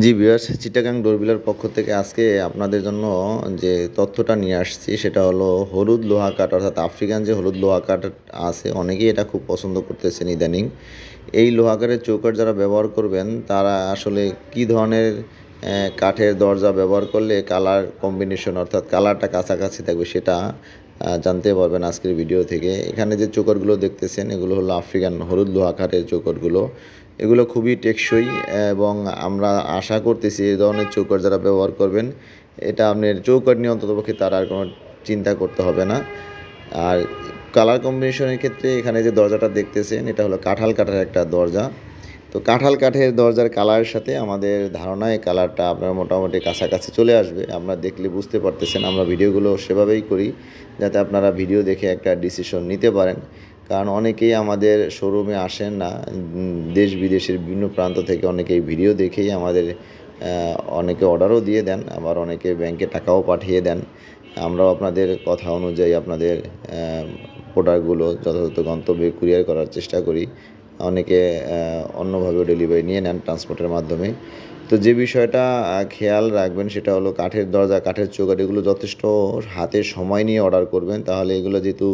জি viewers, Chittagong ডোরবিলার পক্ষ থেকে আজকে আপনাদের জন্য যে তথ্যটা নিয়ে আসছি সেটা হলো হলুদ লোহা কাঠ, অর্থাৎ আফ্রিকান যে হলুদ লোহা কাঠ আছে, অনেকেই এটা খুব পছন্দ করতেছেন ইদানিং। এই লোহা কাঠের চৌকাঠ যারা ব্যবহার করবেন তারা আসলে কি ধরনের কাঠের দরজা ব্যবহার করলে কালার কম্বিনেশন, অর্থাৎ কালারটা কাছাকাছি থাকবে সেটা জানতে পারবেন আজকের ভিডিও থেকে। এখানে যে চৌকাঠগুলো দেখতেছেন এগুলো হলো আফ্রিকান হলুদ লোহা কাঠের চৌকাঠগুলো। এগুলো খুবই টেকসই এবং আমরা আশা করতেছি এই ধরনের চৌকাঠ যারা ব্যবহার করবেন, এটা আপনার চৌকাঠ নিয়ে অন্ততপক্ষে তার আর কোনো চিন্তা করতে হবে না। আর কালার কম্বিনেশনের ক্ষেত্রে এখানে যে দরজাটা দেখতেছেন এটা হলো কাঁঠাল কাঠের একটা দরজা। তো কাঁঠাল কাঠের দরজার কালারের সাথে আমাদের ধারণা এই কালারটা আপনার মোটামুটি কাছাকাছি চলে আসবে। আপনারা দেখলে বুঝতে পারতেছেন, আমরা ভিডিওগুলো সেভাবেই করি যাতে আপনারা ভিডিও দেখে একটা ডিসিশন নিতে পারেন। কারণ অনেকেই আমাদের শোরুমে আসেন না, দেশ বিদেশের বিভিন্ন প্রান্ত থেকে অনেকেই ভিডিও দেখেই আমাদের অনেকে অর্ডারও দিয়ে দেন, আবার অনেকে ব্যাংকে টাকাও পাঠিয়ে দেন। আমরাও আপনাদের কথা অনুযায়ী আপনাদের প্রোডাক্টগুলো যথাযথ গন্তব্যে কুরিয়ার করার চেষ্টা করি। অনেকে অন্যভাবেও ডেলিভারি নিয়ে নেন ট্রান্সপোর্টের মাধ্যমে। তো যে বিষয়টা খেয়াল রাখবেন সেটা হলো কাঠের দরজা, কাঠের চৌকাঠ এগুলো যথেষ্ট হাতে সময় নিয়ে অর্ডার করবেন। তাহলে এগুলো যেহেতু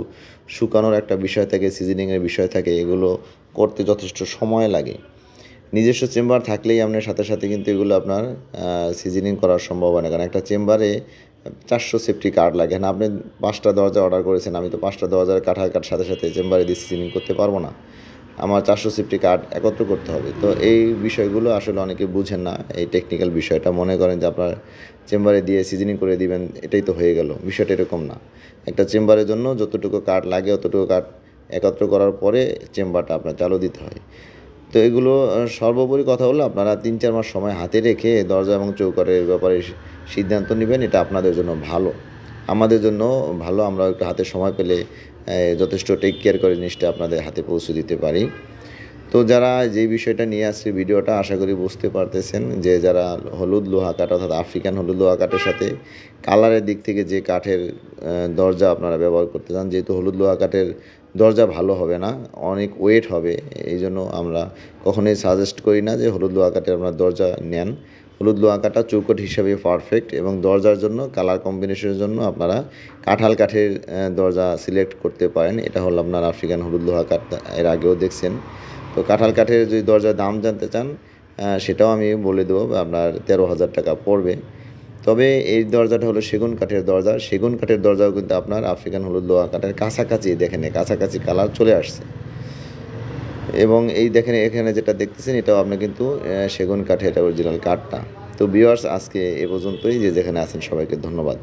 শুকানোর একটা বিষয় থাকে, সিজনিংয়ের বিষয় থাকে, এগুলো করতে যথেষ্ট সময় লাগে। নিজস্ব চেম্বার থাকলেই আপনার সাথে সাথে কিন্তু এগুলো আপনার সিজনিং করা সম্ভব হয় না। কারণ একটা চেম্বারে 400 সেফটি কার্ড লাগে না। আপনি 5টা দরজা অর্ডার করেছেন, আমি তো 5টা দরজার কাঠার কাঠ সাথে সাথে চেম্বারে দিয়ে সিজনিং করতে পারবো না। আমার 400 সেফটি কার্ড একত্র করতে হবে। তো এই বিষয়গুলো আসলে অনেকে বুঝেন না, এই টেকনিক্যাল বিষয়টা। মনে করেন যে আপনার চেম্বারে দিয়ে সিজনিং করে দিবেন, এটাই তো হয়ে গেল। বিষয়টা এরকম না। একটা চেম্বারের জন্য যতটুকু কাঠ লাগে অতটুকু কাঠ একত্র করার পরে চেম্বারটা আপনার চালু দিতে হয়। তো এগুলো সর্বোপরি কথা হলো আপনারা 3-4 মাস সময় হাতে রেখে দরজা এবং চৌকাঠের ব্যাপারে সিদ্ধান্ত নেবেন। এটা আপনাদের জন্য ভালো, আমাদের জন্য ভালো। আমরা একটু হাতে সময় পেলে যথেষ্ট টেক কেয়ার করে জিনিসটা আপনাদের হাতে পৌঁছে দিতে পারি। তো যারা যেই বিষয়টা নিয়ে আসছে ভিডিওটা আশা করি বুঝতে পারতেছেন, যে যারা হলুদ লোহা কাঠ অর্থাৎ আফ্রিকান হলুদ লোহা কাঠের সাথে কালারের দিক থেকে যে কাঠের দরজা আপনারা ব্যবহার করতে চান, যেহেতু হলুদ লোহা কাঠের দরজা ভালো হবে না, অনেক ওয়েট হবে, এই জন্য আমরা কখনোই সাজেস্ট করি না যে হলুদ লোহা কাঠের আপনার দরজা নেন। হলুদ লোহা কাঠটা চৌকাঠ হিসাবে পারফেক্ট, এবং দরজার জন্য কালার কম্বিনেশনের জন্য আপনারা কাঁঠাল কাঠের দরজা সিলেক্ট করতে পারেন। এটা হলো আপনার আফ্রিকান হলুদ লোহা কাঠ, এর আগেও দেখছেন। তো কাঁঠাল কাঠের যদি দরজার দাম জানতে চান সেটাও আমি বলে দেবো, আপনার 13,000 টাকা পড়বে। তবে এই দরজাটা হলো সেগুন কাঠের দরজা। সেগুন কাঠের দরজাও কিন্তু আপনার আফ্রিকান হলুদ লোহা কাঠের কাছাকাছি, দেখেন কাছাকাছি কালার চলে আসছে। এবং এই দেখেন এখানে যেটা দেখতেছেন এটাও আপনি কিন্তু সেগুন কাঠের অরিজিনাল কাঠটা। তো ভিউয়ার্স, আজকে এ পর্যন্তই। যে যেখানে আছেন সবাইকে ধন্যবাদ।